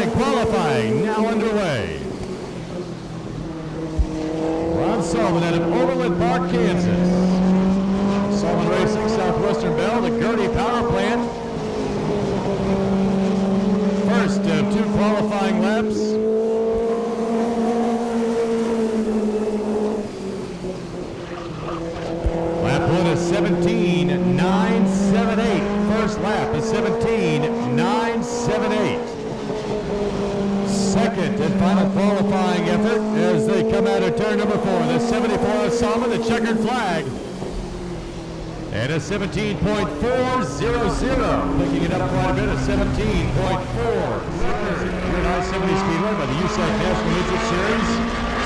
qualifying now underway. Ron Sullivan out of Overland Park, Kansas. Sullivan Racing, Southwestern Bell, the Gertie Power Plant. First of 2 qualifying laps. Lap 1 is 17.978. First lap is 17.978. Second and final qualifying effort as they come out of turn number 4. The 74 Osama, the checkered flag. And a 17.400. Picking it up quite a bit, a 17.4. Here at I-70 Speedway by the USAC National Midget Series.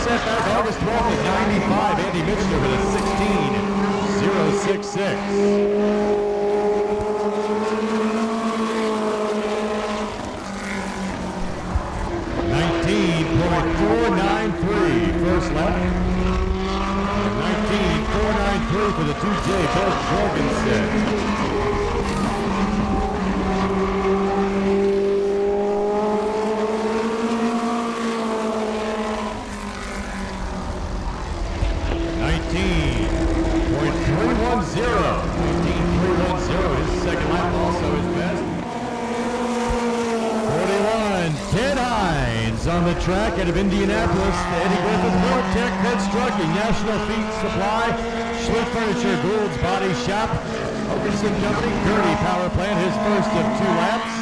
Set back August 12th at 95. Andy Mitchell with a 16.066. 19.493 first lap. 19.493 for the 2J Bill Jorgensen. His second lap also his best. 41, Ted Hines on the track out of Indianapolis. Eddie Griffith, Vortec, Kurt Strucking, National Feed Supply, Schlitt Furniture, Gould's Body Shop, Okerson Company, Gertie Power Plant, his first of 2 laps.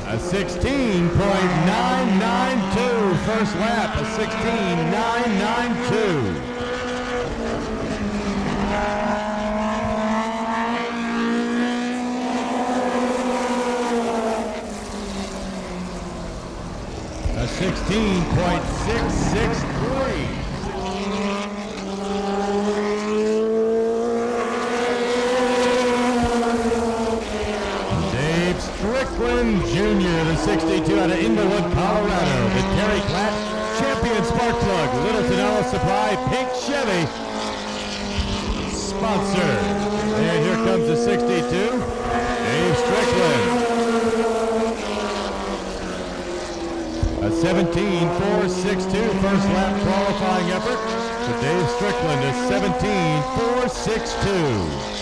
A 16.992 first lap, a 16.992. A 16.663. Strickland Jr., the 62 out of Inglewood, Colorado. The Terry Clatt Champion Spark Plug, Littleton Ellis Supply, Pink Chevy sponsor. And here comes the 62, Dave Strickland. A 17.462 first lap qualifying effort for Dave Strickland, a 17.462.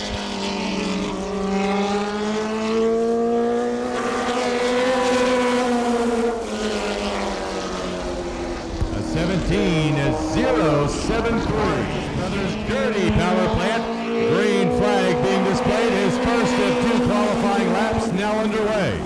17.073. Brothers Gertie Power Plant. Green flag being displayed. His first of 2 qualifying laps now underway.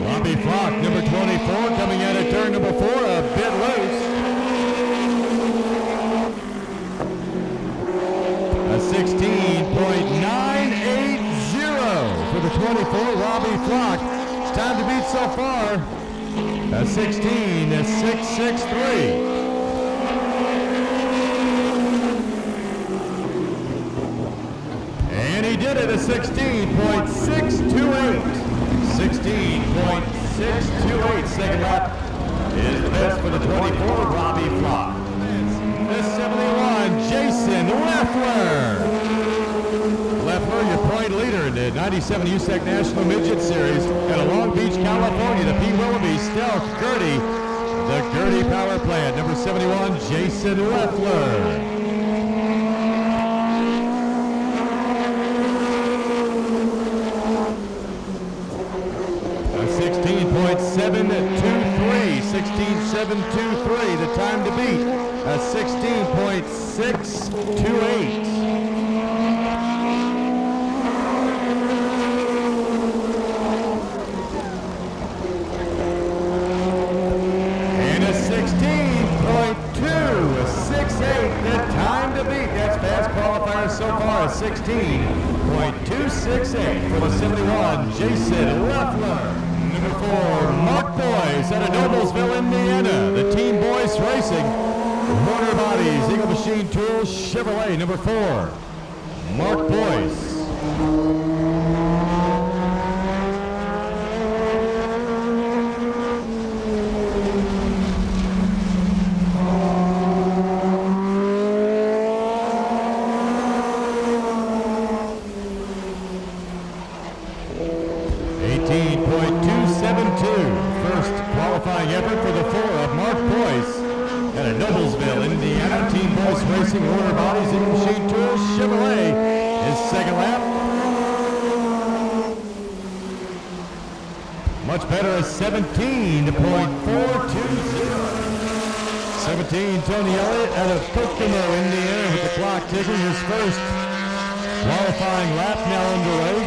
Robbie Flock, number 24, coming out of turn number 4, a bit loose. A 16.980 for the 24, Robbie Flock. It's time to beat so far. A 16.663. And he did it, a 16.628. 16.628. Second lap is the best for the 24, Robbie Flock. The 71, Jason Leffler. Leffler, your point leader in the 97 USAC National Midget Series out of Long Beach, California. The P. Willoughby Stealth Gertie, the Gertie Power Plant. Number 71, Jason Leffler. A 16.723, 16.723, the time to beat. A 16.628. And a 16.268, the time to beat. That's fast qualifier so far, a 16.268 for the 71, Jason Leffler. Number 4, Mark Boyce out of Noblesville, Indiana. The Team Boyce Racing. Warner Bodies, Eagle Machine Tools, Chevrolet. Number 4, Mark Boyce. qualifying effort for the 4 of Mark Boyce out of Noblesville, Indiana. Team Boyce Racing Order Bodies and Machine Tools Chevrolet. His second lap. Much better, a 17.420. 17, Tony Elliott out of Kokomo, Indiana, with the clock ticking. His first qualifying lap now underway.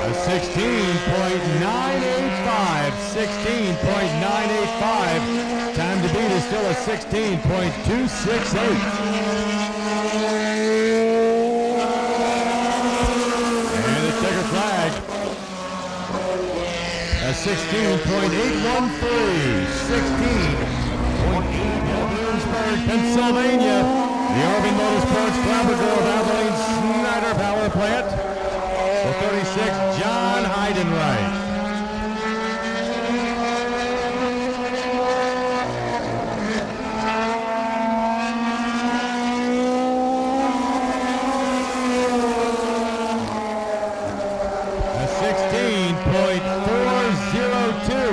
A 16.985, 16.985. Time to beat is still a 16.268. A 16.813, 16.8 Williamsburg, Pennsylvania. The Arvin Motorsports Labrador of Abilene Snyder Power Plant. The 36, John Heidenreich.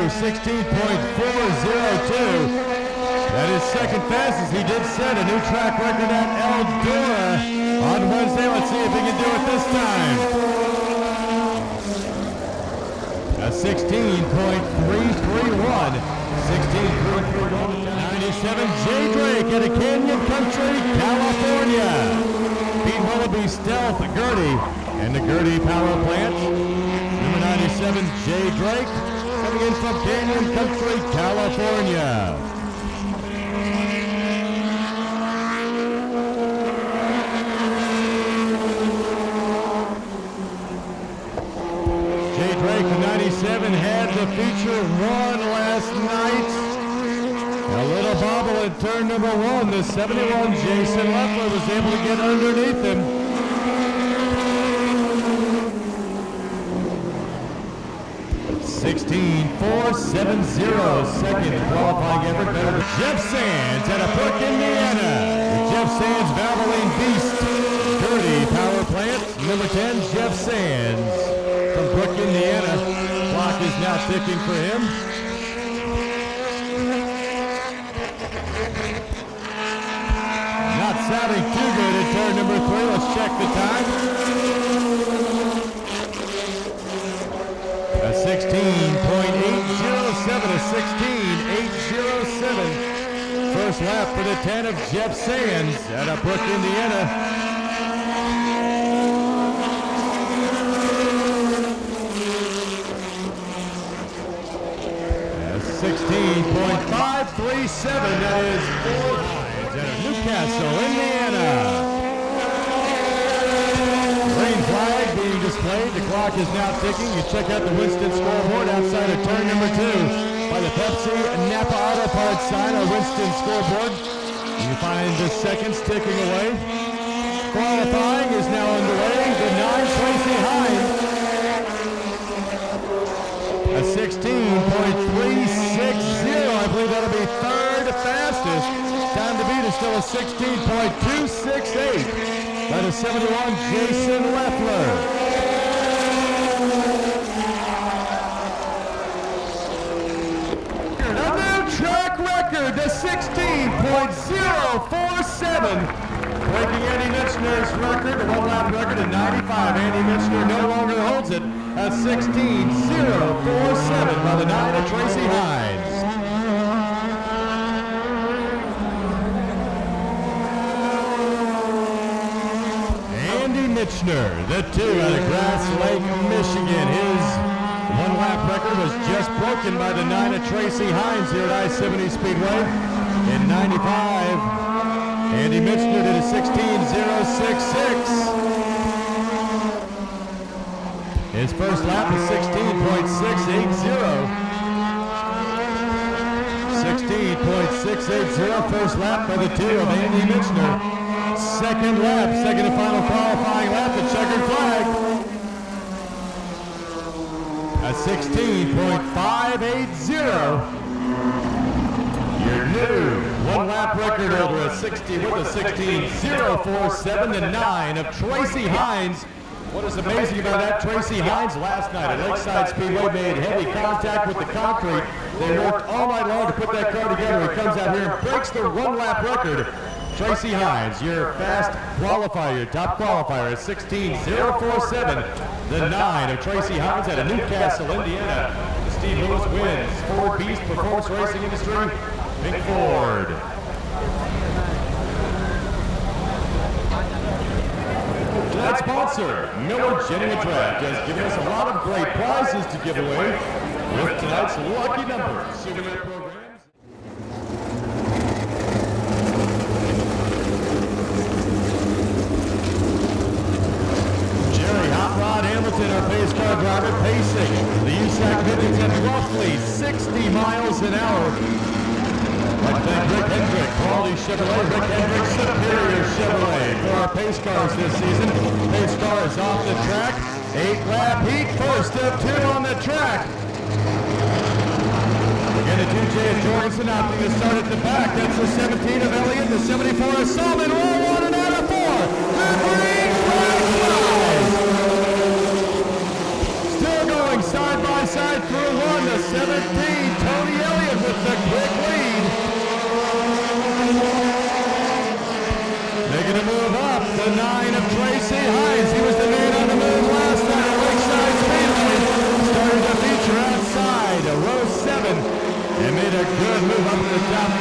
A 16.402. That is second fastest. He did set a new track record at Eldora on Wednesday. Let's see if he can do it this time. A 16.331. 16.331. 97 Jay Drake out of Canyon Country, California. Pete Willoughby Stealth Gertie and the Gertie Power Plant. Number 97 Jay Drake. Coming in from Canyon Country, California. Jay Drake, the 97, had the feature one last night. A little bobble in turn number 1. The 71 Jason Leffler was able to get underneath him. 16.470, second qualifying effort. Better to Jeff Sands out of Brook, Indiana. The Jeff Sands Valvoline Beast Gertie Power Plant. Number 10, Jeff Sands from Brook, Indiana. Clock is now ticking for him. Not sounding too good at turn number 3. Let's check the time. A 16.807, a 16.807. First lap for the 10 of Jeff Sands out of Brook, Indiana. A 16.537, that is 4 lines out of Newcastle, Indiana. Green flag being displayed. The clock is now ticking. You check out the Winston scoreboard outside of turn number 2 by the Pepsi Napa Auto Parts sign on Winston scoreboard. You find the seconds ticking away. Qualifying is now underway. The 9 Tracy Hines. A 16.360. I believe that'll be third fastest. Time to beat is still a 16.268. By the 71, Jason Leffler. A new track record, the 16.047. Breaking Andy Michener's record, the one-lap record in 95. Andy Michener no longer holds it at 16.047 by the 9 of Tracy Hines. Michener, the 2 out of Grass Lake, Michigan. His one-lap record was just broken by the 9 of Tracy Hines here at I-70 Speedway in 95. Andy Michener did a 16.066. His first lap was 16.680. 16.680, first lap by the 2 of Andy Michener. Second lap, second and final qualifying lap, the checkered flag. A 16.580. Your new one-lap record holder at 60 with a 16.047 to 9 of Tracy Hines. What is amazing about that, Tracy Hines last night at Lakeside Speedway made heavy contact with the concrete. They worked all night long to put that car together. He comes out here and breaks the one-lap record. Tracy Hines, your fast qualifier, your top qualifier at 16.047. The 9 of Tracy Hines out of Newcastle, Indiana. Steve Lewis wins. Ford Beast Performance Racing Industry, Pink Ford. Tonight's sponsor, Miller Genuine Draft, has given us a lot of great prizes to give away with tonight's lucky number. Cigarette programs. Our pace car driver pacing the USAC Midgets at roughly 60 miles an hour. I'd like to thank Rick Hendrick, Quality Chevrolet, Rick Hendrick, Superior Chevrolet for our pace cars this season. Pace cars off the track, 8-lap heat, first of 2 on the track. Again, the 2J of Jorgensen opting to start at the back. That's the 17 of Elliott, the 74 of Solomon, roll 1 and out of 4. The green flag flies. Side by side through 1, the 17, Tony Elliott with the quick lead. Making a move up, the 9 of Tracy Hines. He was the man on the move last night at Lakeside Speedway. Started to feature outside, row 7, and made a good move up to the top 5.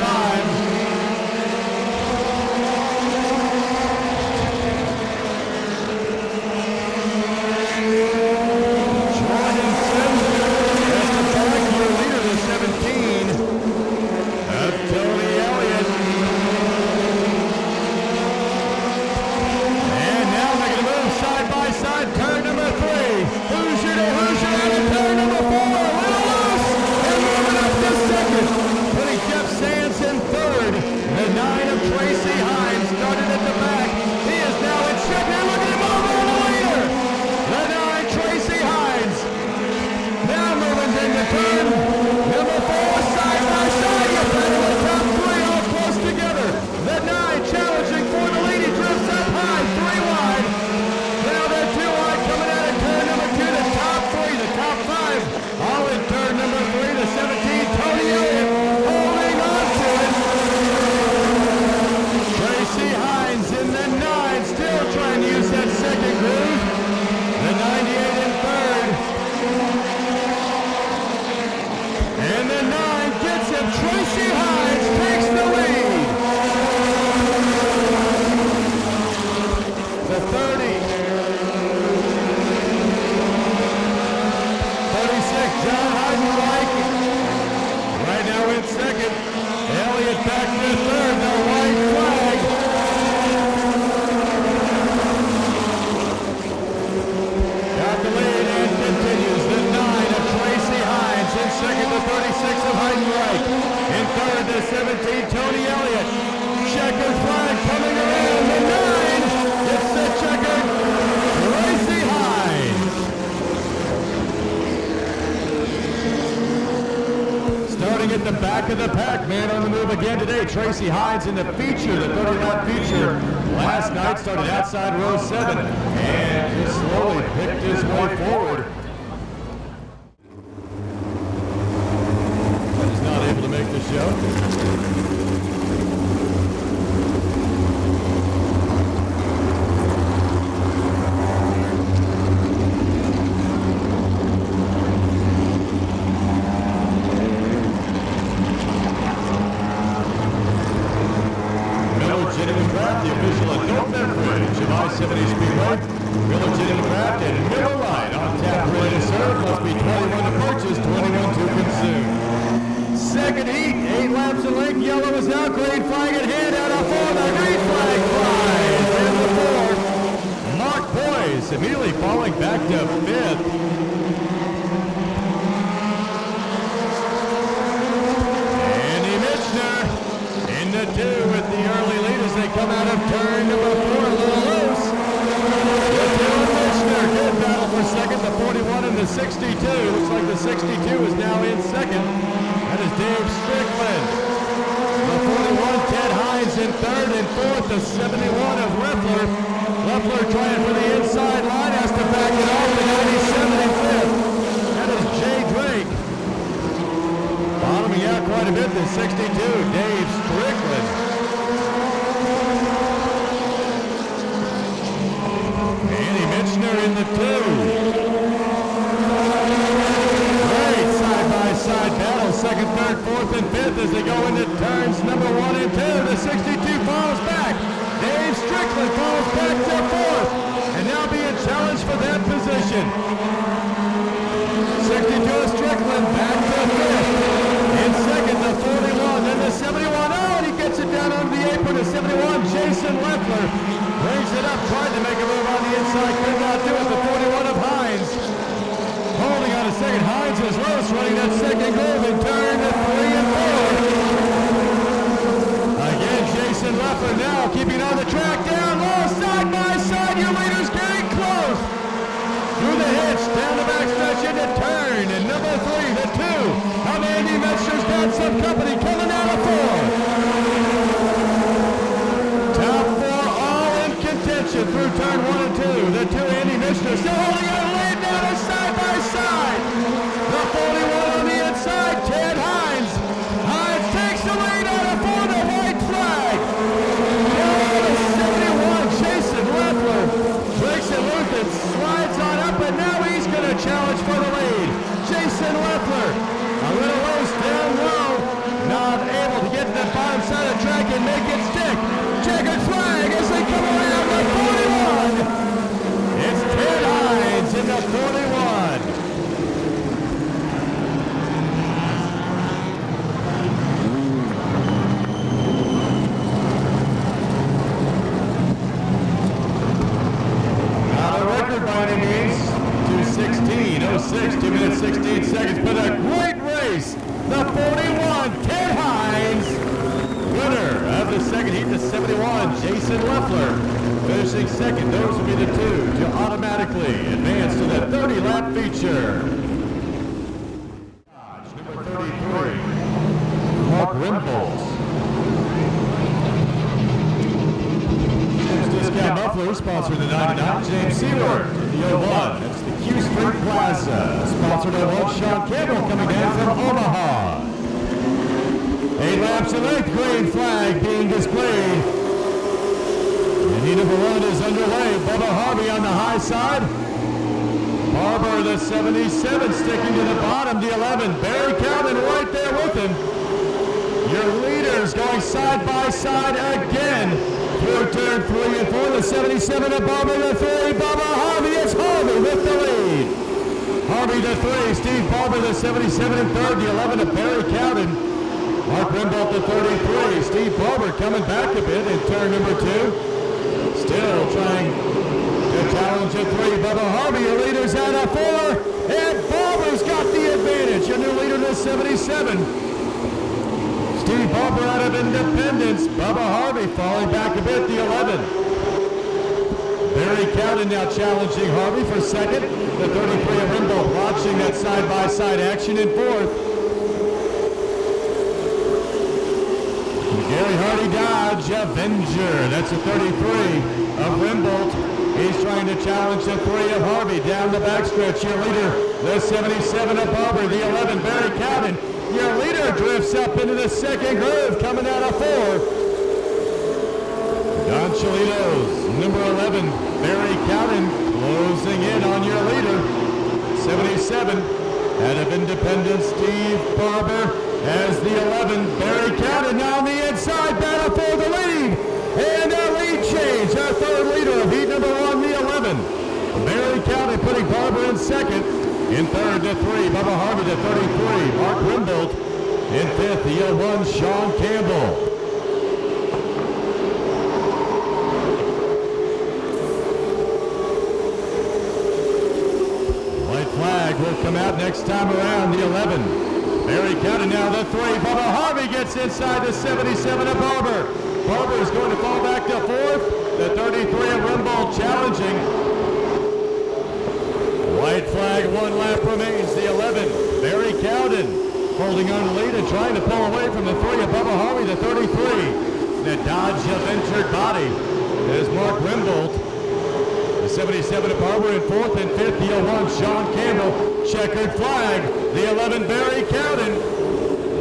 At the back of the pack, man on the move again today. Tracy Hines in the feature, the 30-lap feature. Last night started outside row 7 and just slowly picked his way forward. But he's not able to make the show. The official adult beverage of I-70 Speedway. Miller Genuine Draft and Miller Lite on tap, ready to serve. Must be 21 to purchase, 21 to consume. Second heat, 8 laps of length. Yellow is out, green flag in hand out of 4. The green flag flies in the 4. Mark Boyce immediately falling back to 5th. Andy Mitchner in the 2 with the early lead as they come out of turn number 4, a little loose. The 2 Mitchner, good battle for second, the 41 and the 62. Looks like the 62 is now in second. That is Dave Strickland. the 71 of Leffler. Leffler trying for the inside line, has to back it off the 97 and 5th. That is Jay Drake. Bottoming out quite a bit, the 62, Dave Strickland. Andy Mitchner in the 2. Great side-by-side battle, 2nd, 3rd, 4th, and 5th as they go into turns number 1 and 2. The 62 falls back. Dave Strickland falls back to 4th, and now being challenged for that position. 62 Strickland back to 5th. In 2nd, the 41, then the 71. Oh, and he gets it down under the apron. The 71, Jason Leffler, brings it up, tried to make a move on the inside, could not do it. The 41 of Hines, holding on a second. Hines is Lewis running that second groove and turn to 3 and 4. Again, Jason Leffler now keeping on the track, down low, side by side. Your leader's getting close. Through the hitch, down the backstretch into turn, and number 3, the 2 of Andy Mitchner's got some company coming out of 4. Top 4 all in contention through turn 1 and 2. The 2 Andy Mitchner still holding on, laying down a side by side. The 41 on the inside, Ted Hines. Hines takes the lead out of 4, the white flag. Down to 71, Jason Leffler breaks it loose and slides on up, and now he's going to challenge for the lead. Jason Leffler, a little loose down low, not able to get to the bottom side of the track and make it stick. Checkered flag as they come around the 41. It's Ted Hines in the 41. Not a record by any means. 2:16:06, 2 minutes 16 seconds, but a great race. The 41, Ted Hines. Winner of the second heat, the 71, Jason Leffler. Finishing second, those will be the 2 to automatically advance to the 30-lap feature. Number 33, Mark Rimboldt. Discount Muffler sponsored the 99, James Seward. The 01, that's the Q Street Plaza. Sponsored by Sean Campbell coming down from Omaha. 8 laps of length, green flag being displayed. And heat number 1 is underway. Bubba Harvey on the high side. Barber, the 77, sticking to the bottom. The 11, Barry Calvin right there with him. Your leaders going side by side again. Through turn 3 and 4, the 77 of Barber, the 3, Bubba Harvey. It's Harvey with the lead. Harvey the 3, Steve Barber the 77 and 3rd, the 11 of Barry Calvin. Mark Rimboldt the 33, Steve Barber coming back a bit in turn number 2. Still trying to challenge at 3. Bubba Harvey, your leader's out of 4, and Barber's got the advantage. Your new leader, the 77. Steve Barber out of Independence. Bubba Harvey falling back a bit, the 11. Barry Cowden now challenging Harvey for second. The 33 of Rimboldt watching that side-by-side action in 4th. Gary Hardy Dodge Avenger. That's the 33 of Rimboldt. He's trying to challenge the 3 of Harvey down the backstretch. Your leader, the 77 of Barber. The 11, Barry Cowden. Your leader drifts up into the second groove, coming out of 4. Don Cholitos, number 11, Barry Cowden, closing in on your leader. 77, out of Independence, Steve Barber, as the 11, Barry Cowden. Now on the inside, battle for the lead. And a lead change, our 3rd leader of heat number 1, the 11. Barry Cowden putting Barber in second. In 3rd, the 3, Bubba Harvey, the 33, Mark Rimboldt. In 5th, the 01, Sean Campbell. White flag will come out next time around, the 11. Barry Cowden now the 3. Bubba Harvey gets inside the 77 of Barber. Barber is going to fall back to 4th. The 33 of Rimboldt challenging. White flag, 1 lap remains. The 11, Barry Cowden, holding on to lead and trying to pull away from the 3 of Bubba Harvey, the 33. The dodge of injured body is Mark Rimbold. The 77 of Barber in fourth and fifth. The 01, Sean Campbell. Checkered flag. The 11, Barry Cowden.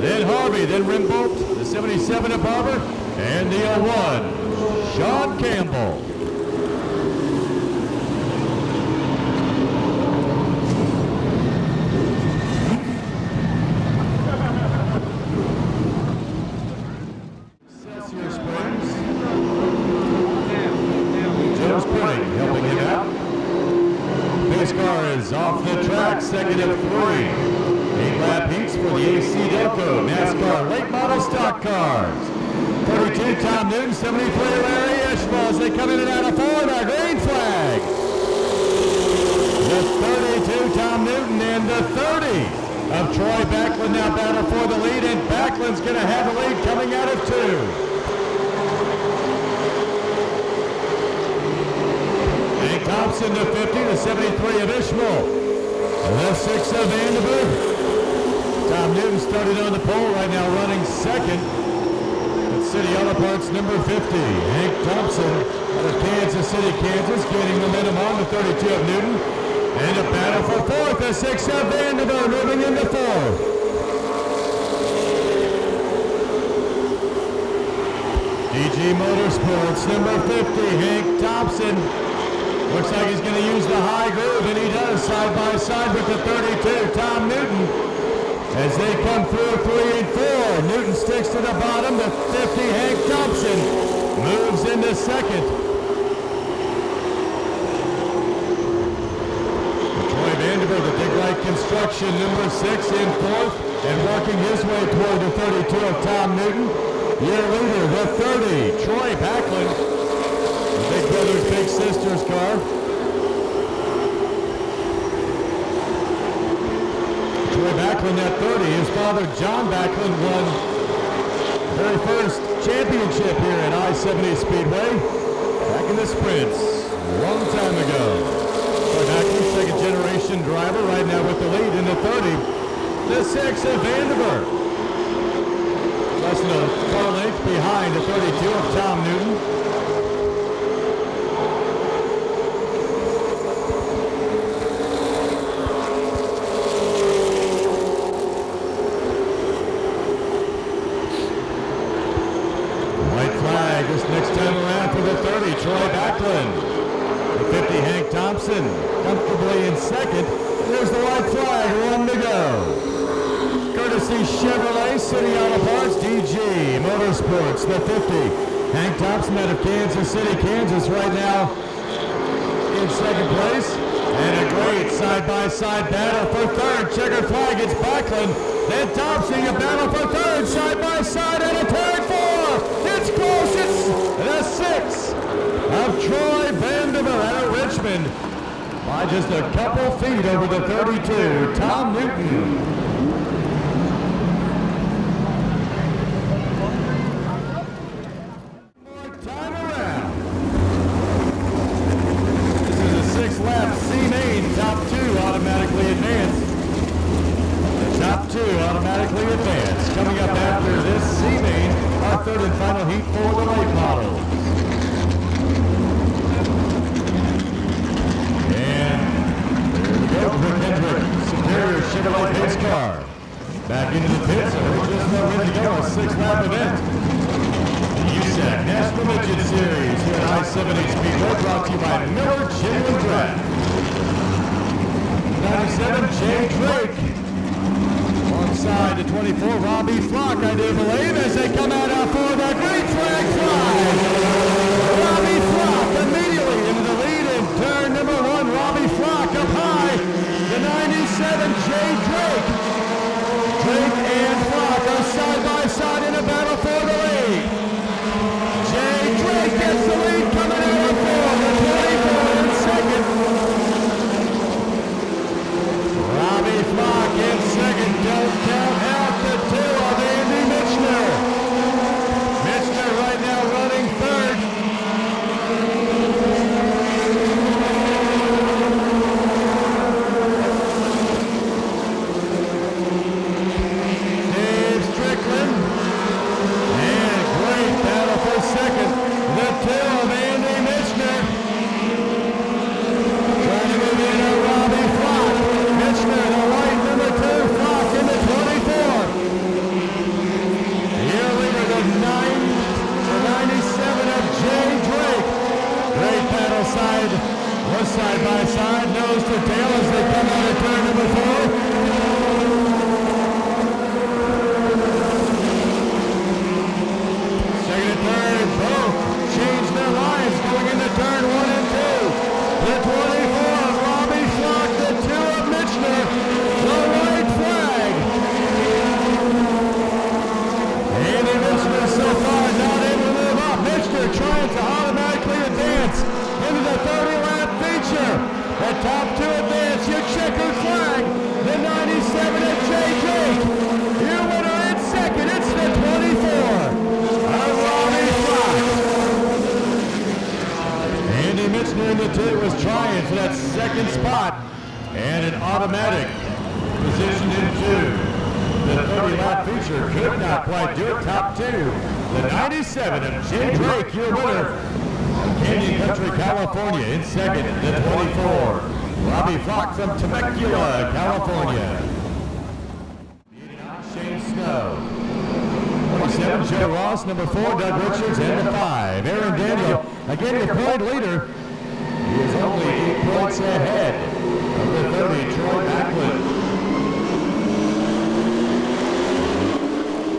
Then Harvey. Then Rimbold. The 77 of Barber. And the 01, Sean Campbell. Off the track, second of three. 8-lap heats for the AC Delco NASCAR late model stock cars. 32, Tom Newton, 73, Larry Ishmael as they come in and out of four, the green flag. The 32, Tom Newton, and the 30 of Troy Backlund now battle for the lead, and Backlund's going to have the lead coming out of two. Thompson, the 50, the 73 of Ishmael. The 6 of Vanderbilt. Tom Newton started on the pole, right now running second. That's City Auto Parts number 50. Hank Thompson out of Kansas City, Kansas, gaining momentum on the 32 of Newton. And a battle for fourth, the 6 of Vanderbilt moving into fourth. DG Motorsports number 50, Hank Thompson. Looks like he's going to use the high groove, and he does, side by side with the 32, Tom Newton. As they come through 3 and 4, Newton sticks to the bottom. The 50, Hank Thompson, moves into second. Troy Vanderbilt, the Big Light Construction, number 6 in fourth, and working his way toward the 32 of Tom Newton. Year leader, the 30, Troy Backlund. Big Brothers, Big Sisters car. Troy Backlund at 30. His father, John Backlund, won the very first championship here at I-70 Speedway back in the sprints a long time ago. Troy Backlund, second generation driver, right now with the lead in the 30. The 6 of Vanderbilt. Less than a car length behind the 32 of Tom Newton. Next time around for the 30, Troy Backlund. The 50, Hank Thompson, comfortably in second. There's the white flag, 1 to go. Courtesy Chevrolet, City Auto Parts, DG Motorsports, the 50. Hank Thompson out of Kansas City, Kansas, right now in second place. And a great side-by-side battle for third. Checkered flag, it's Backlund. Then Thompson, a battle for third, side-by-side, and a turn 4. It's close, it's the 6 of Troy Vanderbilt out of Richmond by just a couple feet over the 32, Tom Newton. More time around. This is a 6-lap C-main, top 2 automatically advanced. The top 2 automatically advanced. Coming up after this C-main, our third and final heat for the late models. And there we go, Rick Hendrick, Superior Chevrolet pace car. Back into the pits, and we're just about ready to go, a 6-lap event. The USAC National Midget Series here at I-70 Speedway, brought to you by Miller Genuine Draft. 97, Jay Drake. Alongside the 24, Robbie Flock, I do believe, as they come out for the green flag fly. Robbie Flock immediately into the lead in turn number 1. Robbie Flock up high. The 97, Jay Drake. Drake and Flock are side by side in a battle for the lead. Jay Drake gets the lead coming out of 4. The 24 in second. Robbie Flock in second. Don't count out the 2 of Andy Mitchner. Mitchner right now running third. side. Was side by side, nose to tail as they come out of turn number 4. Second and third, both change their lines going into turn 1 and 2. The 24 of Robbie Flock, the 2 of Michener, the white flag. Andy Michener so far not able to move up. Michener trying to automatically advance into the 30-lap feature. The top 2 advance, your checkered flag. The 97 of Jay Drake. Your winner in second, it's the 24 of Robbie Flock. Andy Michener in the 2 was trying for that second spot and an automatic position in 2. The 30-lap feature could not quite do it. Top 2, the 97 of Jay Drake, your winner. Canyon Country, California in second, the 24. Robbie Flock from Temecula, California. Shane Snow. 27, Joe Ross. Number 4, Doug Richards. And the 5, Aaron Daniel. Again, your point leader. He is only 8 points ahead of the 30, Troy Backlund.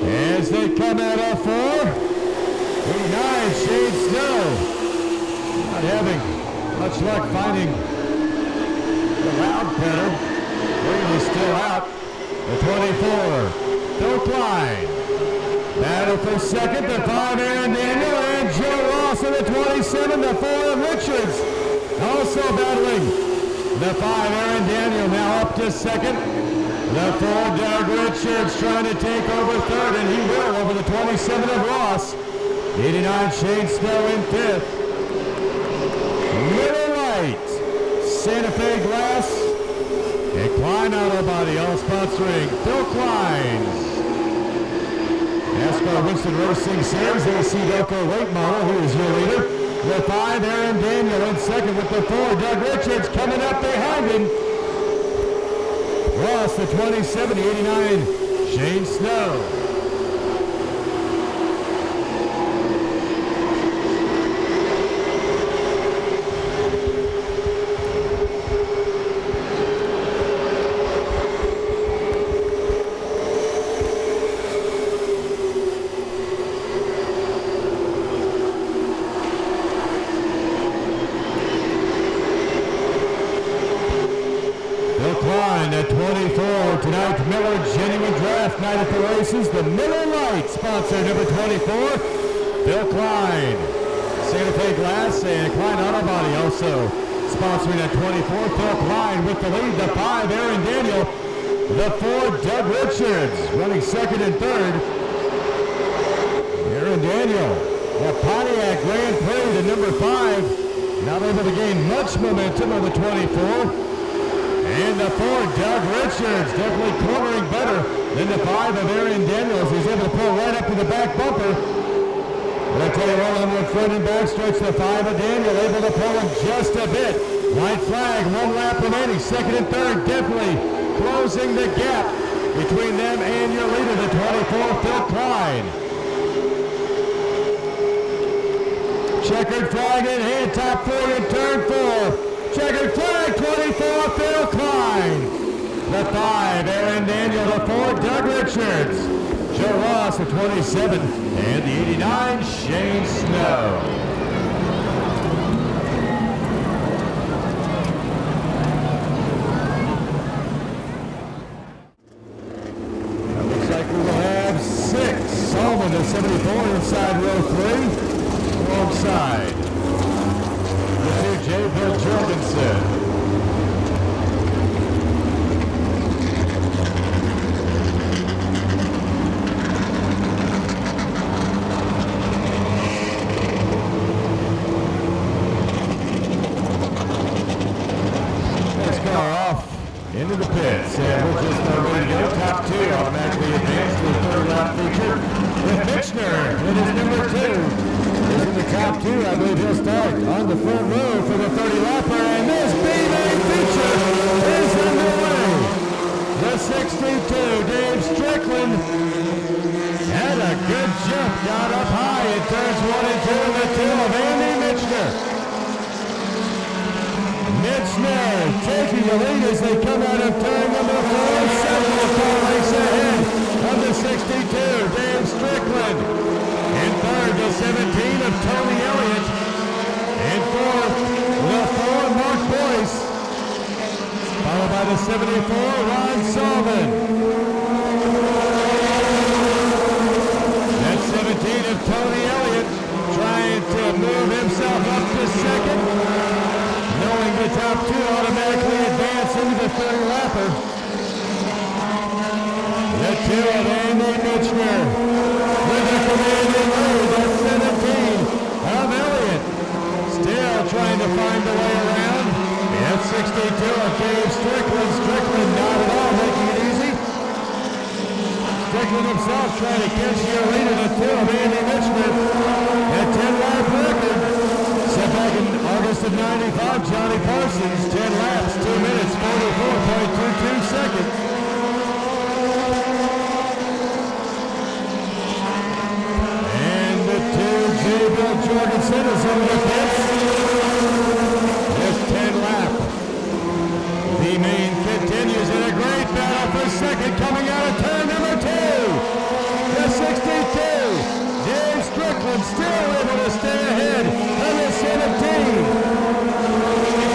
As they come out of 4, 89, Shane Snow. Not having much luck finding the loud pedal. Wheatley still out. The 24, Phil Klein. Battle for second, the 5, Aaron Daniel, and Joe Ross in the 27, the 4 of Richards. Also battling the 5, Aaron Daniel, now up to second. The 4, Doug Richards trying to take over third, and he will over the 27 of Ross. 89, Shane Snow in 5th. Middle Light, Santa Fe Glass, and Klein Auto Body, all sponsoring Phil Klein. NASCAR Winston Racing Series, AC Delco late model, who is your leader. The 5, Aaron Daniel in second with the 4, Doug Richards coming up behind him. Ross, the 27, 89, Shane Snow. Tonight, Miller Genuine Draft Night at the Races. The Miller Lite sponsor, number 24, Phil Klein. Santa Fe Glass and Klein Auto Body also sponsoring at 24, Phil Klein with the lead. The 5, Aaron Daniel. The 4, Doug Richards running second and third. Aaron Daniel, the Pontiac Grand Prix, the number 5. Not able to gain much momentum on the 24. And the 4, Doug Richards, definitely cornering better than the 5 of Aaron Daniels. He's able to pull right up to the back bumper. But I tell you what, on the front and back stretch, the 5 of Daniel able to pull him just a bit. White flag, 1 lap remaining. Second and third, definitely closing the gap between them and your leader, the 24, Phil Klein. Checkered flag in hand, top 4 in turn 4. Checkered flag, 24, Phil Klein. The 5, Aaron Daniel. The 4, Doug Richards. Joe Ross, the 27, and the 89, Shane Snow. That looks like we will have 6. Solomon, the 74, inside row 3, alongside J. Bill Jorgensen. Next car off into the pits, and we're just ready to go. Top 2 automatically advanced to the 3rd lap feature with Michener in his number 2. Is in the top 2, I believe he'll start on the front row for the 30-lapper, and this B-main feature is underway. The 62, Dave Strickland, had a good jump, got up high in turns 1 and 2 in the 2 of Andy Michener. Mitchner taking the lead as they come out of turn number 4. Central car race ahead of the 62, Dave Strickland. In third, the 17 of Tony Elliott. In fourth, the 4, Mark Boyce. Followed by the 74, Ron Sullivan. That 17 of Tony Elliott trying to move himself up to second. Knowing the top 2 automatically advance into the third lapper. The 2 of Andy Mitchner. With a commanding lead, that's 17 of Elliott. Still trying to find a way around. That's 62 of Dave Strickland. Strickland not at all making it easy. Strickland himself trying to catch the lead of the 2 of Andy Mitchner. That 10-lap record. Set back in August of 95, Johnny Parsons, 10 laps, 2 minutes, 44.22 seconds. And the 2, J. Bill Jorgensen is in the pits. This 10 lap. The main continues in a great battle for second, coming out of turn number 2. The 62, Dave Strickland still able to stay ahead of the 17.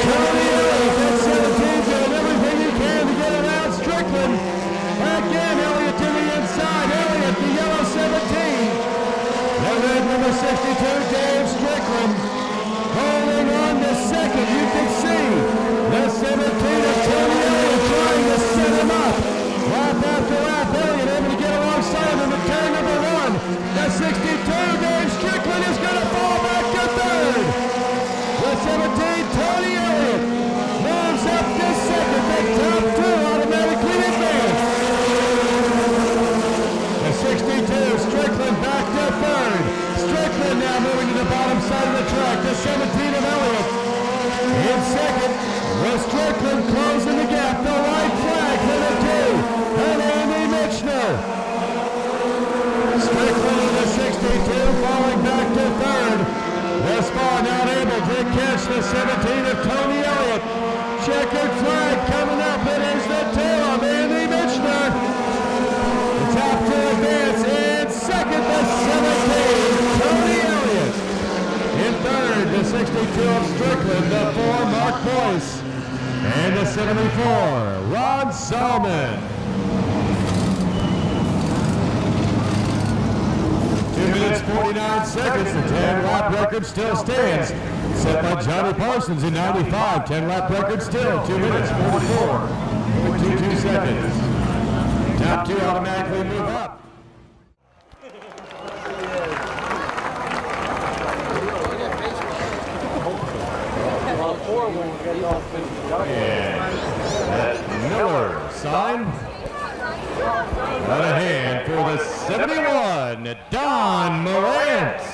Tony Elliott, that 17, doing everything he can to get around Strickland. Again, Elliott to the inside. Elliott, the yellow 17. The red number 62, Dave Strickland, holding on to second. You can see the 17 of Tony Elliott trying to set him up. Lap after lap, Elliott able to get alongside him in turn number 1. The 62, Dave Strickland is going to fall back to third. The 17, Tony Elliott, moves up to second. The top 2 automatically advance. The 62, Strickland back to third. Strickland now moving to the bottom side of the track. The 17 of Elliott in second. With Strickland closing the gap. The white flag for the 2 of Andy Mitchner. Strickland in the 62 falling back to third. Thus far not able to catch the 17 of Tony Elliott. Checkered flag coming up. It is the 2 of Andy Mitchner. The top 2 advance. In second, the 17, Tony Elliott. In third, the 62 of Strickland. The 4, Mark Boyce. And the 74, Ron Solomon. 2 minutes, 49 seconds. The 10-lap record still stands. Set by Johnny Parsons in 95. 10-lap record still 2 minutes, 44.22 seconds. Top 2 automatically move up. And Miller signed. Out of hand for the 71, Don Morantz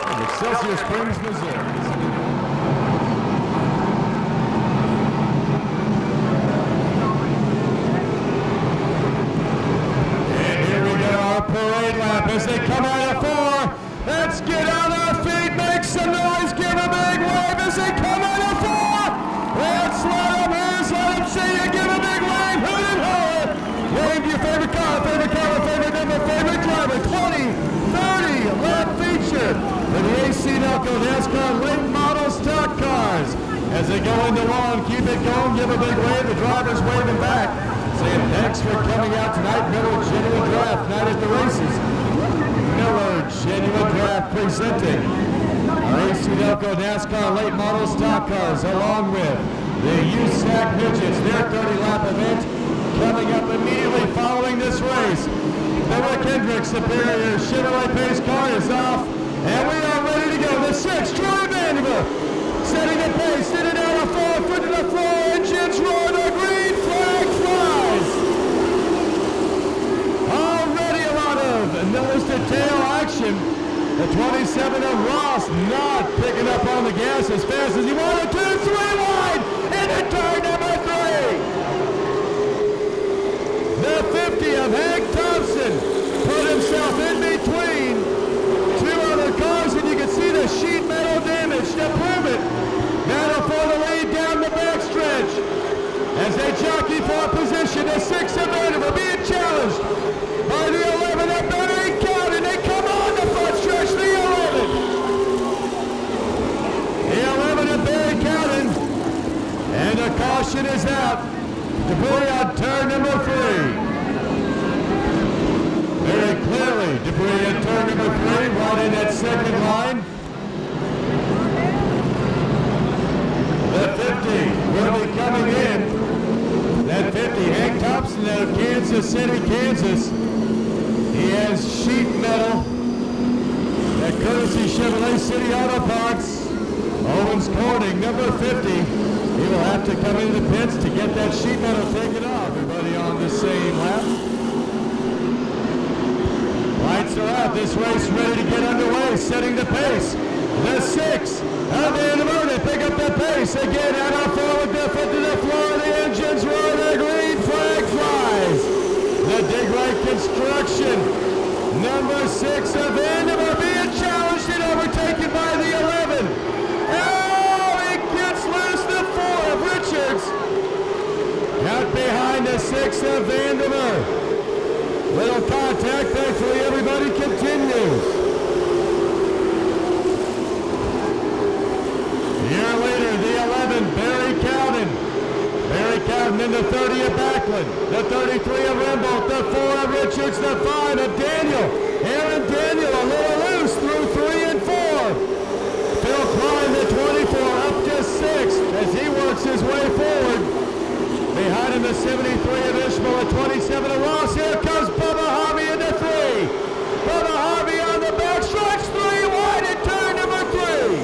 of Excelsior Springs, Missouri. And here we go, our parade lap as they come out of 4. Let's get on our feet, make some noise, give a big wave as they come out of 4. Let's let them see you, give a big wave, hoot and holler. Wave to your favorite car, favorite number, favorite driver. 20, 30, lap feature for the AC Nelco NASCAR late model stock cars. As they go into one, keep it going, give a big wave. The drivers waving back, saying thanks for coming out tonight. Miller Genuine Draft night at the races. Miller Genuine Draft presenting our AC Nelco NASCAR late model stock cars, along with the USAC Midgets, their 30-lap event coming up immediately following this race. The Rick Hendricks Superior Chevrolet pace car is off, and we are ready to go. The 6, Troy Vanderbilt, setting the pace, sitting down a 4, foot to the floor, engines roar, the green flag flies. Already a lot of nose to tail action. The 27 of Ross not picking up on the gas as fast as he wanted to. 3 wide into turn number 3. The 50 of Hank Thompson put himself in between 2 other cars, and you can see the sheet metal damage to prove it. Battle for the lead down caution is out. Debris on turn number 3. Very clearly, debris on turn number 3, right in that second line. The 50 will be coming in. That 50, Hank Thompson out of Kansas City, Kansas. He has sheet metal. That courtesy Chevrolet City Auto Parts. Owens Corning, number 50. He will have to come into the pits to get that sheet metal taken off. Everybody on the same lap. Lights are out. This race ready to get underway, setting the pace. The 6 out of the Vanderbilt. They pick up the pace again. Out on forward, the foot to the floor. The engines roar. The green flag flies. The Dig Right Construction. Number 6 of Vanderbilt being challenged and overtaken by the 11. Oh, he gets loose. The 4 of Richards. Out behind the 6 of Vanderbilt. Little contact, thankfully everybody continues. A year later, the 11, Barry Cowden. Barry Cowden in the 30 of Backlund. The 33 of Rimbold. The 4 of Richards. The 5 of Daniel. Aaron Daniel a little loose through 3 and 4. Phil Klein, the 24, up to 6th as he works his way forward. Behind him, the 73 of Ishmael, the 27 of Ross. Here comes Bubba Harvey in the 3. Bubba Harvey on the back, strikes 3 wide at turn number 3.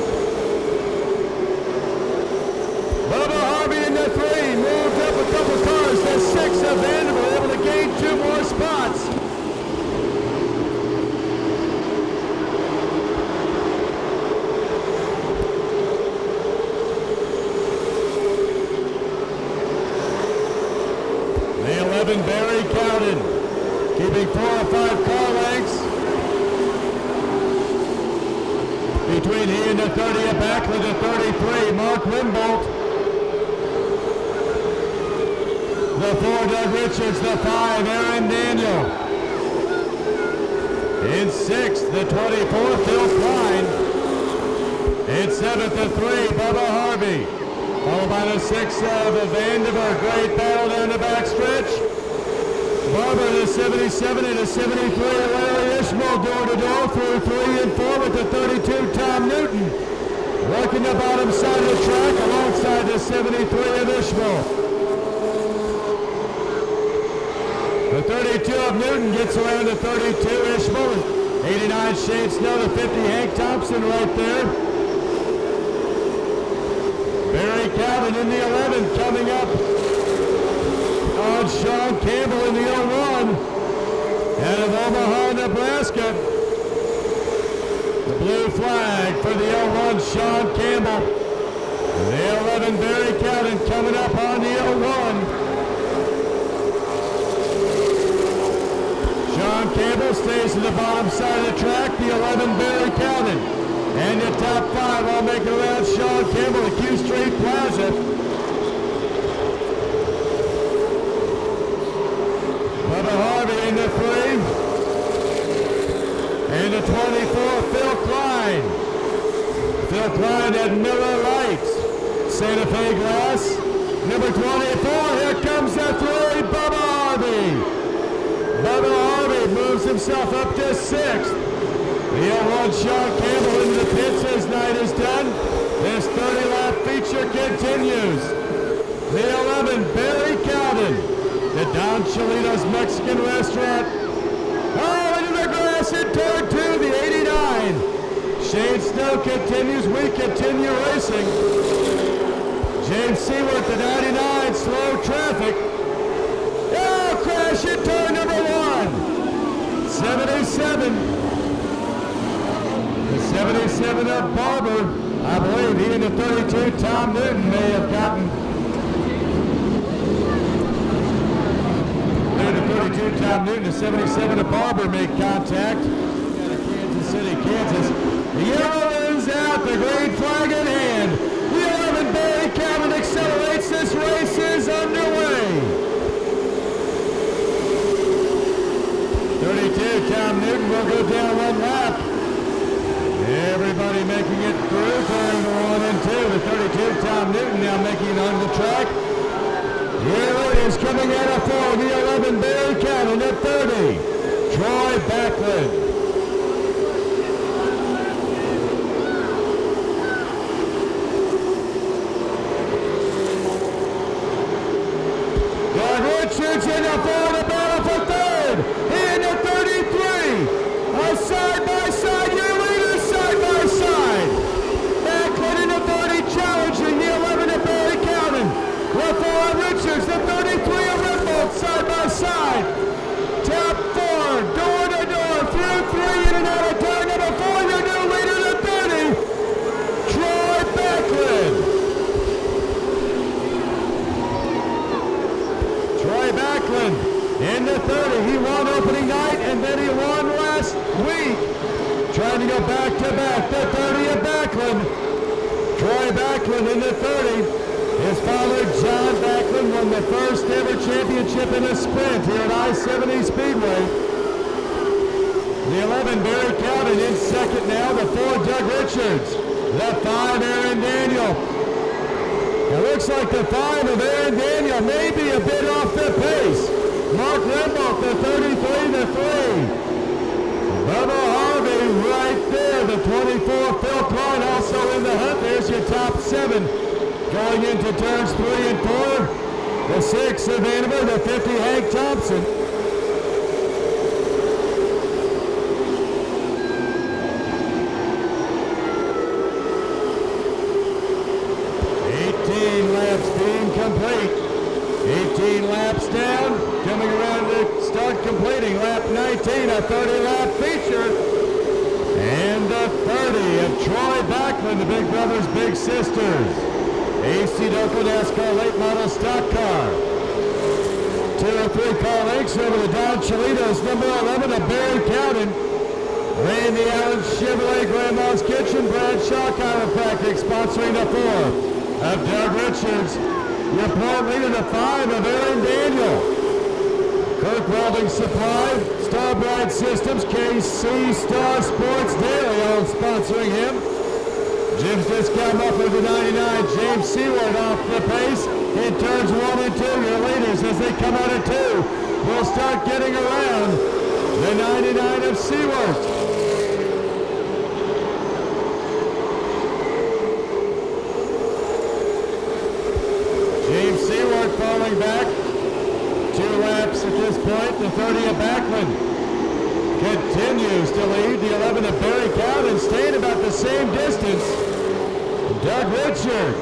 Bubba Harvey in the 3, moved up a couple cars. The 6 of Vanderbilt able to gain 2 more spots. Barry Cowden, keeping 4 or 5 car lengths between he and the 30 at Backlund, the 33, Mark Rimbold. The 4, Doug Richards, the 5, Aaron Daniel. In 6th, the 24, Phil Klein. In 7th, the 3, Bubba Harvey. Followed by the 6 of Vanderbilt. Great battle down the backstretch. Barber, the 77, and the 73, Larry Ishmael, door-to-door through 3 and 4 with the 32, Tom Newton. Working the bottom side of the track alongside the 73 of Ishmael. The 32 of Newton gets around the 32, Ishmael. 89, Shane Snow, the 50, Hank Thompson right there. Barry Calvin in the 11 coming up on Sean Campbell in the 01 out of Omaha, Nebraska. The blue flag for the 01, Sean Campbell. The 11, Barry Calvin coming up on the 01. Sean Campbell stays to the bottom side of the track. The 11, Barry Calvin. And the top 5 all making around Sean Campbell at Q Street Plaza. Bubba Harvey in the 3. And the 24, Phil Klein. Phil Klein at Miller Lights. Santa Fe Glass. Number 24, here comes the 3, Bubba Harvey. Bubba Harvey moves himself up to 6th. The 01, Sean Campbell into the pits as night is done. This 30-lap feature continues. The 11, Barry Calvin. The Don Cholinos Mexican Restaurant. Oh, into the grass in turn 2, the 89. Shane Snow continues. We continue racing. James Seaworth, the 99, slow traffic. Oh, crash in turn number 1. 77. The 77 of Barber, I believe he and the 32, Tom Newton, may have gotten. The 32, Tom Newton, the 77 of Barber made contact. Out of Kansas City, Kansas. The yellow is out, the green flag in hand. The 11, Barry Calvin accelerates. This race is underway. 32, Tom Newton will go down 1 lap. Everybody making it through turn 1 and 2. The 32, Tom Newton, now making it on the track. Your leaders coming out of 4, the 11, Barry Cannon, the 30, Troy Backlund. Doug Richards in the 4, the battle for 3rd. He in the 33. Side by side, your leaders side by side. Backlund in the 30 challenging the 11 of Barry Cannon. The 4 Richards, the 33 of Rimbold side by side. Top 4, door to door, through 3 in and out of turn number 4, your new leader, the 30, Troy Backlund. Troy Backlund in the 30. He won opening night and then he won last week. Trying to go back to back. The 30 of Backlund. Troy Backlund in the 30. His father, John Backlund, won the first ever championship in a sprint here at I-70 Speedway. The 11, Barry Cannon in second now. The 4, Doug Richards. The 5, Aaron Daniel. It looks like the 5 of Aaron Daniel may be a bit off the pace. Mark Rimbold, the 33, the 3. Bubba Harvey right there. The 24, Phil Klein also in the hunt. There's your top 7. Going into turns 3 and 4. The 6 of Vanderbilt, the 50, Hank Thompson. Complete. 18 laps down, coming around to start completing lap 19, a 30-lap feature. And the 30 of Troy Backlund, the Big Brothers, Big Sisters. AC Doco NASCAR late model stock car. 203 Paul Hanks over the Don Cholitos, number 11 of Barry Cannon. Randy Allen Chevrolet, Grandma's Kitchen, Bradshaw Chiropractic sponsoring the 4 of Doug Richards. Your point leader, the 5 of Aaron Daniel. Kirk Welding Supply, Starbright Systems, KC Star Sports Daily, all sponsoring him. Jim's Discount Muffler to 99. James Seward off the pace in turns 1 and 2. Your leaders as they come out of 2 will start getting around the 99 of Seward. Falling back, 2 laps at this point. The 30 of Backlund continues to lead. The 11 of Barry Cannon staying about the same distance. Doug Richards.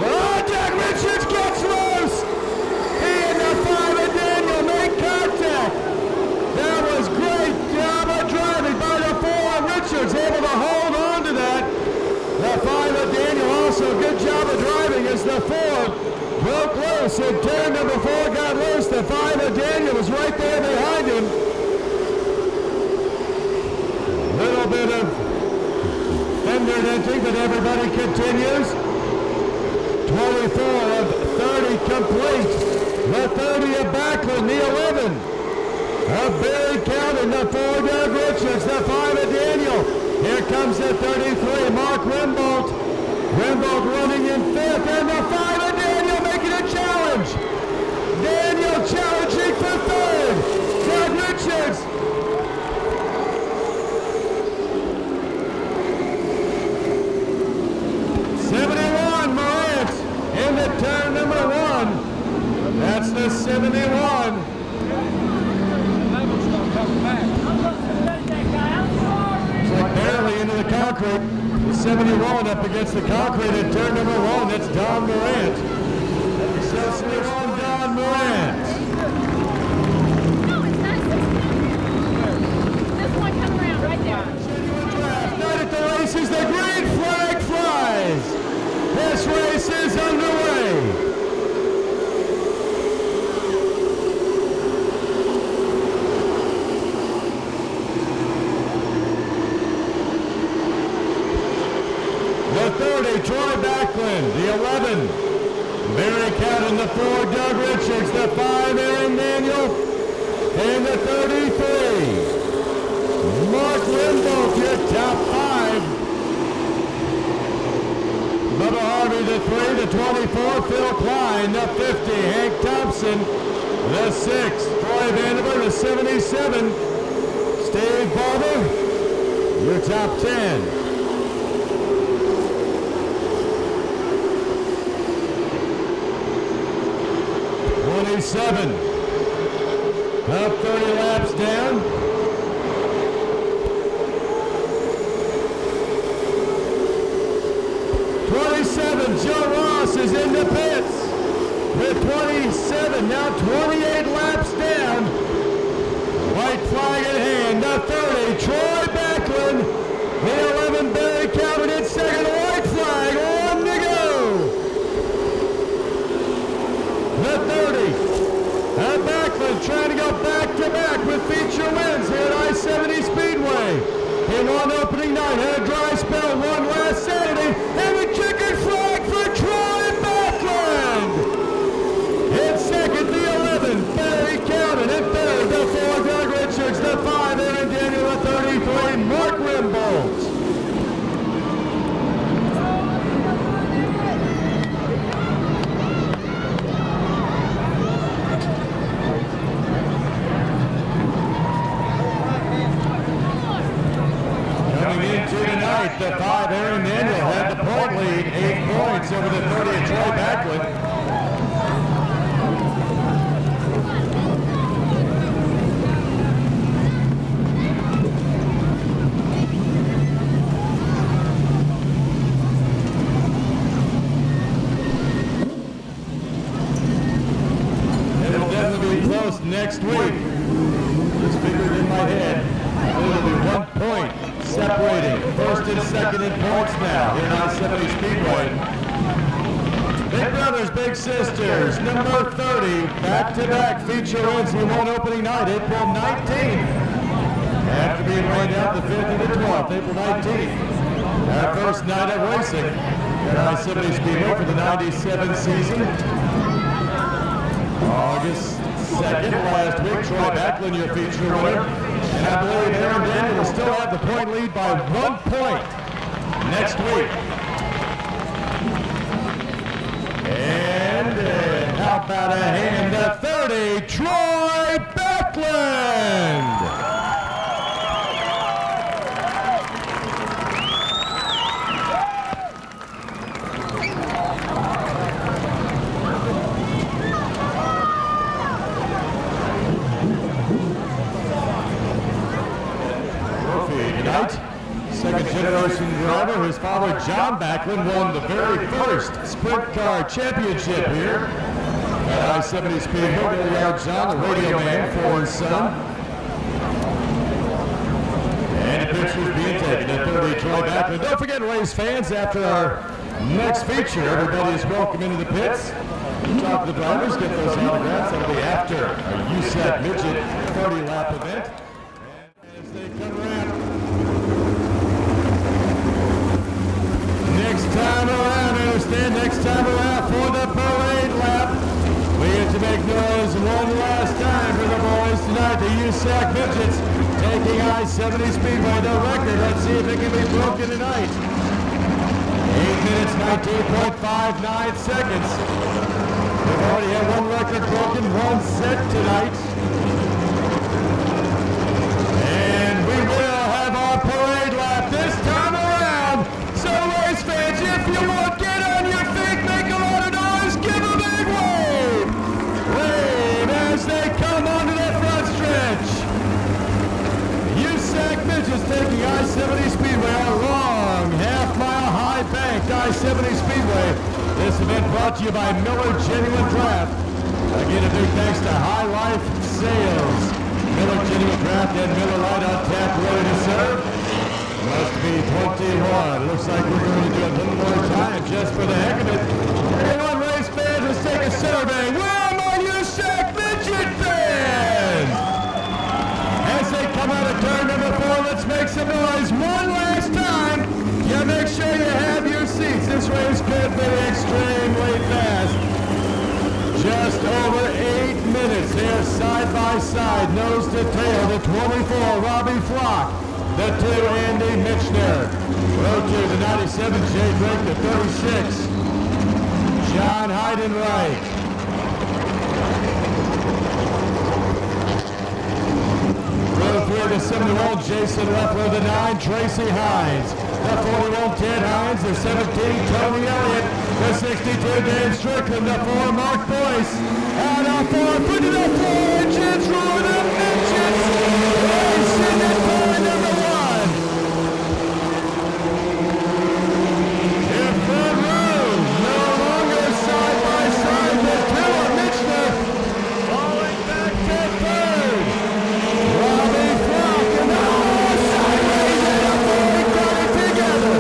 Oh, Doug Richards gets loose. He and the 5 of Daniel make contact. That was great job of driving by the 4 of Richards, able to hold on to that. The 5 of Daniel also good job of driving as the 4 broke loose and turn number 4 got loose. The 5 of Daniel was right there behind him. Little bit of fender denting, but everybody continues. 24 of 30 complete. The 30 of Backlund, the 11 of Barry Cannon, the 4 Doug Richards, the 5 of Daniel. Here comes the 33, Mark Rimbold. Rimbold running in 5th, and the 5 of Daniel making a challenge. Daniel challenging for 3rd. Doug Richards. Morant into turn number 1. That's the 71. It's like barely into the concrete. The 71 up against the concrete at turn number 1. That's Don Morant. So 71 Don Morant. No, it's not 16. This one come around right there. Night at the races, the green flag flies. This race is underway. The 30, Troy Backlund. The 11, Barry Cannon. The 4, Doug Richards. The 5, Aaron Daniel. And the 33, Mark Rimbold, your top 5. Bubba Harvey, the 3, the the 24, Phil Klein. The 50, Hank Thompson. The 6, Troy Vanderbilt. The 77, Steve Barber. Your top 10. Up 30 laps down. 27, Joe Ross is in the pits with 27, now 28 laps down. White flag in hand, the 30, Troy Backlund. The 11, Barry Calvin in second, white flag, on to go. The 30, Backlund trying to go back-to-back with feature wins here at I-70 Speedway. He won opening night, had a dry spell, won last Saturday, and the checkered flag for Troy Backlund. In second, the 11, Barry Calvin. In third, the 4, Doug Richards. The 5, Aaron Daniel. The 33, Mark Rimbold. The 5, Aaron Daniel, had the point lead, 8 points over the 30 of Troy Backlund. It'll definitely be close next week. Just figured in my head. It'll be 1 point. Separating first and second in points now here at I-70 Speedway. Big brothers, big sisters, number 30, back-to-back feature wins. He won opening night, April 19th. After being rained out the 5th and the 12th, April 19th. Our first night of racing at I-70 Speedway for the 97 season. August 2nd, last week, Troy Backlund, your feature winner. And I believe Aaron Daniel will still have the point lead by 1 point next week. And how about a hand to 30, Troy Backlund. Second generation driver, his father John Backlund won the very first sprint car championship here at I-70 Speedway. There you are, John, the radio man for his son. And the pictures being taken at 30, Troy Backlund. Don't forget, race fans, after our next feature, everybody is welcome into the pits. Talk to the drivers, get those autographs. That'll be after our USAC Midget 30-lap event. And as they come around, next time around, understand, next time around for the parade lap, we get to make noise one last time for the boys tonight. The USAC Midgets taking I-70 Speedway, the record. Let's see if it can be broken tonight. 8 minutes, 19.59 seconds. We've already had one record broken, one set tonight. And we will have our parade lap this time around. So race fans, if you want, get on your feet, make a lot of noise, give a big wave. Wave as they come onto the front stretch. USAC Midgets taking I-70 Speedway, a long half-mile high-banked I-70 Speedway. This event brought to you by Miller Genuine Draft. Again, a big thanks to High Life Sales. Miller Genuine Draft and Miller Lite on tap, ready to serve. Must be 21. Looks like we're going to do a little more time just for the heck of it. Everyone, race fans, let's take a survey. Where are my USAC Midget fans? As they come out of turn number 4, let's make some noise one last time. Yeah, make sure you have your seats. This race could be extremely fast. Just over 8 minutes here, side by side, nose to tail. The 24, Robbie Flock. The 2, Andy Mitchner. Row 2, the 97, Jay Drake. The 36, John Hyden right. Row 3, the 71, Jason Leffler, the 9, Tracy Hines. The 41, Ted Hines. The 17, Tony Elliott. The 62, Dan Strickland. The 4, Mark Boyce. And a 4, put it up for Midgets, roll it up, Midgets. Racing at car number 1. In front row, no longer side by side, but two of Mitchner. Falling back to third. Robbie Flock and sideways and a falling got it together.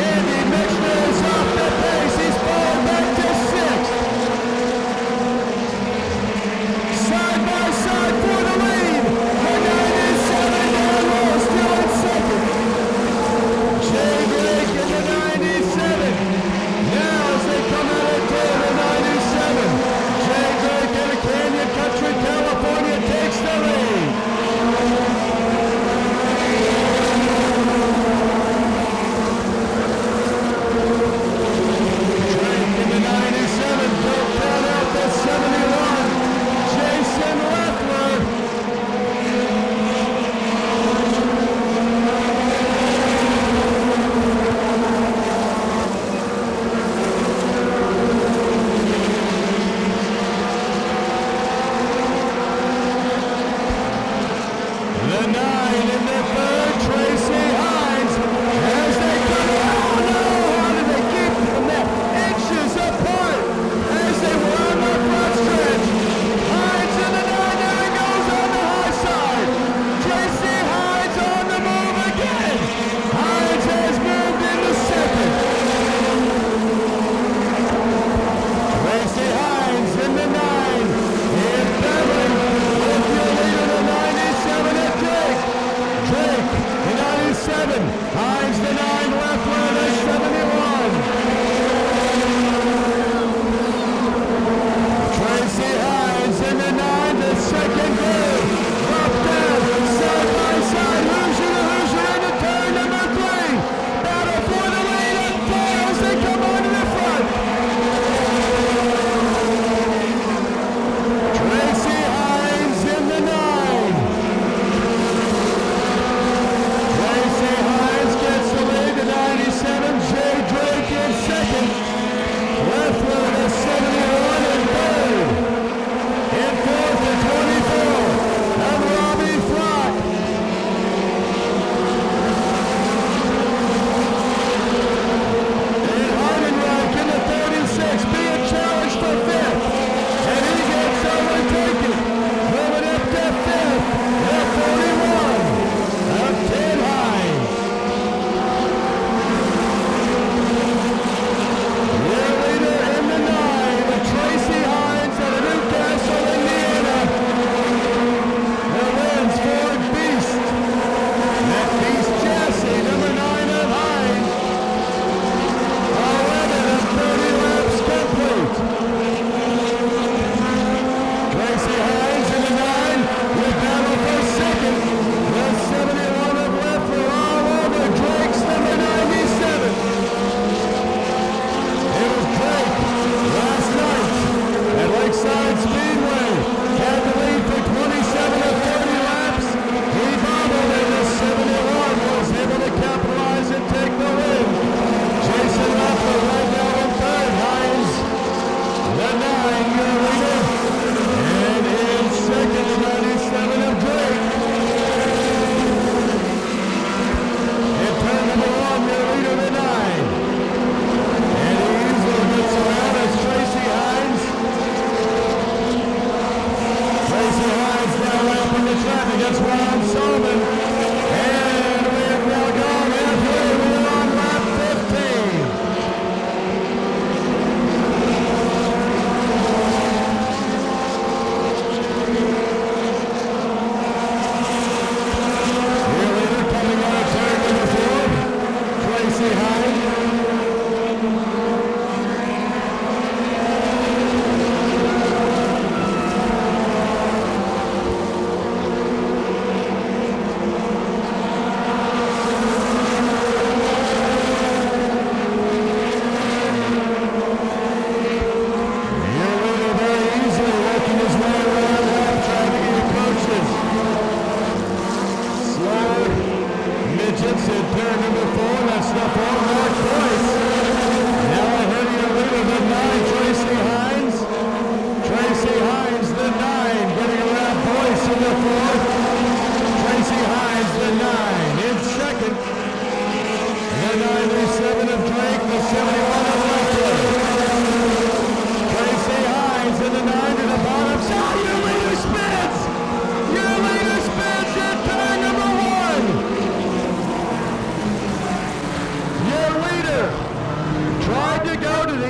Andy Mitchner is off the pace. He's falling back to 6th. Side by side for the lead. The 97 down low, still in 2nd. Jay Drake in the 97. Now as they come out of turn, the 97. Jay Drake in the Canyon Country, California takes the lead. Drake in the 97, don't count out the 71. Jason Leffler. The 9 in the 3rd, Tracy Hines. As they come out, how did they keep them that inches apart as they were on the front stretch? Hines in the 9, there he goes on the high side. Tracy Hines on the move again. Hines has moved into 2nd. Tracy Hines in the 9. In Beverly, with your leader, the 97 at Drake. Drake, the 97. Hines, the 9. Leffler, the 71. Tracy Hines in the 9, the 2nd group. Up down, side by side. Hoosier to Hoosier in the turn number 3. Battle for the lead and foils. They come onto the front. Tracy Hines in the 9. Tracy Hines gets the lead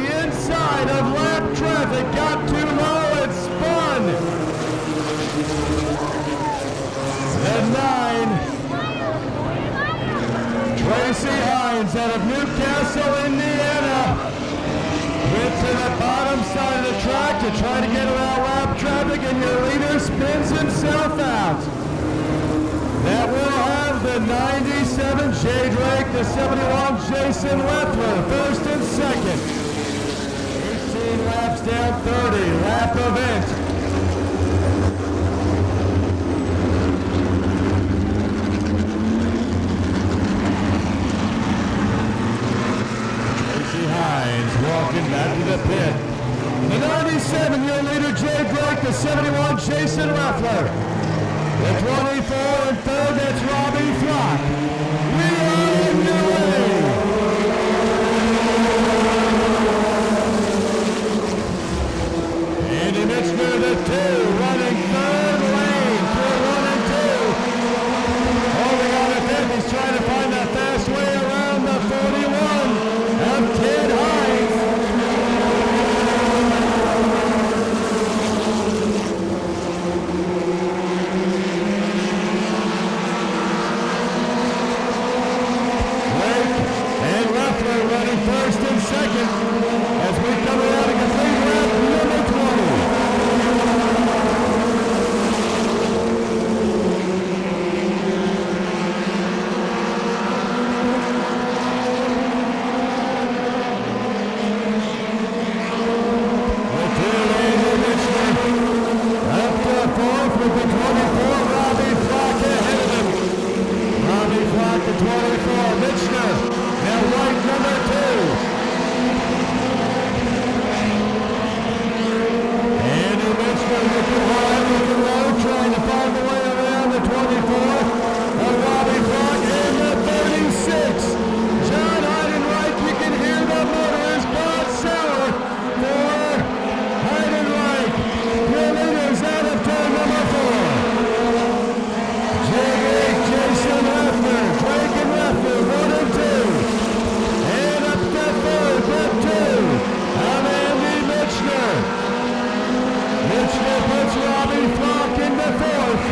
inside of lap traffic, got too low and spun. At 9, Tracy Hines out of Newcastle, Indiana, went to the bottom side of the track to try to get around lap traffic, and your leader spins himself out. That will have the 97 Jay Drake, the 71 Jason Leffler, first and second. 18 laps down, 30 lap event. Walking back to the pit. The 97, your leader, Jay Drake. The 71, Jason Leffler. The 24 and third, that's Robbie Flock. We are underway. Andy Mitchner, the 2, running third lane through 1 and 2. Holding on the pit, he's trying to find that fast way around the 41 of Ted Hines. First and second as we come around a complete lap number 20. The 2, Andy Mitchner, up to fourth with the 24, Robbie Flock ahead of him. Robbie Flock, the 24, Mitchner, now white number 2. Looking high, looking low, trying to find the way around the 24 of Robbie Flock in the 36. John Heidenreich, you can hear the motors, Bob Sauer for Heidenreich. Your leaders out of turn number 4. Drake, Jason Leffler, Drake and Leffler, 1 and 2. And up to third, lap 2 of Andy Mitchner. Mitchner puts Robbie Flock into fourth.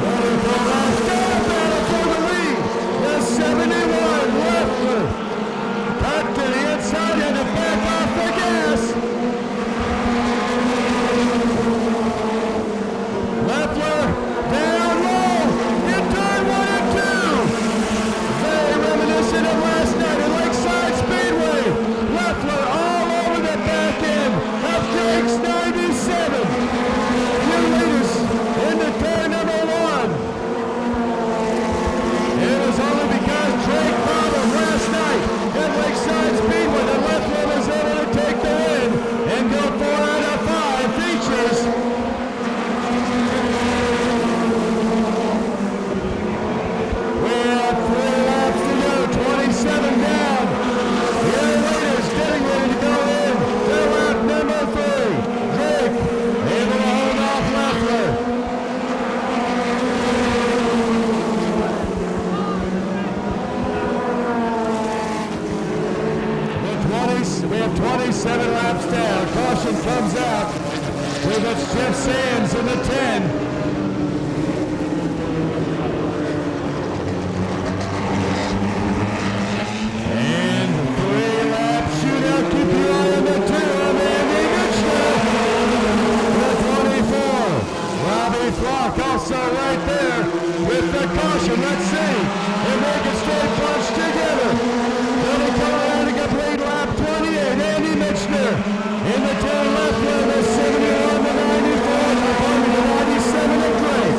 24 laps down, battle for the lead. The 71 Leffler cut to the inside and to back off the gas. Leffler down low in turn 1 and 2. Very reminiscent of last night at Lakeside Speedway. Leffler all over the back end of Drake's 97. New leaders into turn number 1. It was only because Drake found him last night at Lakeside Speedway that Leffler was able to take the win and go 4 out of 5 features. We have 3 laps to go, 27 down. Your leaders getting ready to go in to lap number 3. Drake able to hold off Leffler. We have 27 laps down. Caution comes out with its Jeff Sands in the 10. And 3-lap shootout. Keep your eye on the 2 of Andy Mitchner. The 24. Robbie Flock also right there with the caution. Let's see if they can stay bunched together. Then they come around to complete lap 28. Andy Mitchner in the 10 left where the 71 to 94. Opponent to 97 of Drake.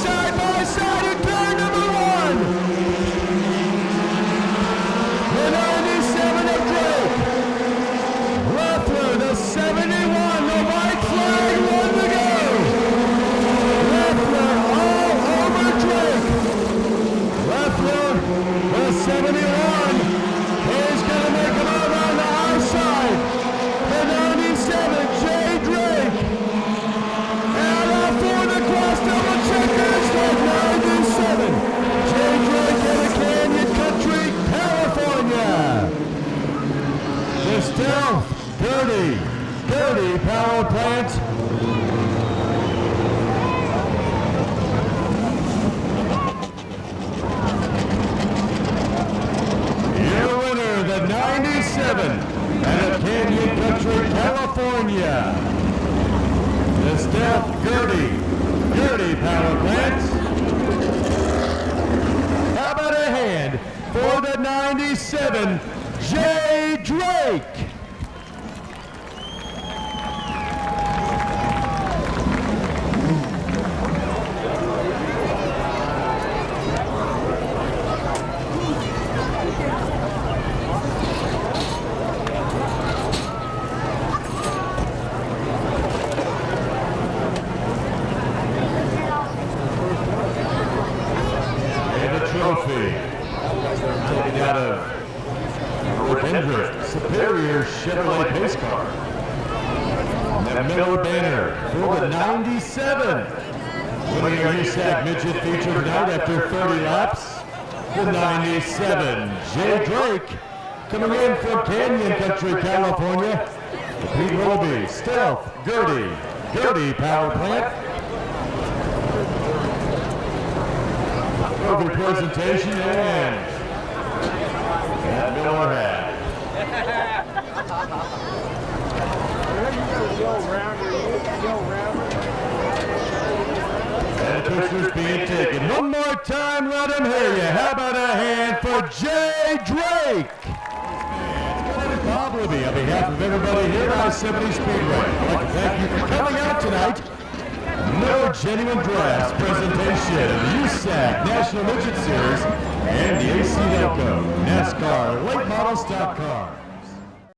Side by side in turn number 1. The 97 of Drake. Leffler, the 71, the white flag, 1 to go. Leffler all over Drake. 97, Jay Drake. Trophy taken out of Rick Hendrick, Superior Chevrolet pace car. And Miller banner for the 97. Winning our USAC Midget feature tonight after 30 laps, the 97, Jay Drake. Coming in from Canyon Country, California, the Pete Willoughby Stealth Gertie Power Plant. Trophy presentation and that Miller hat. And pictures being taken. One more time, let him hear you. How about a hand for Jay Drake? And Bob Libby on behalf of everybody here at I-70 Speedway. I'd like to thank you for coming out tonight. No genuine drafts presentation of the USAC National Midget Series and the AC NASCAR Late Model Stock Car.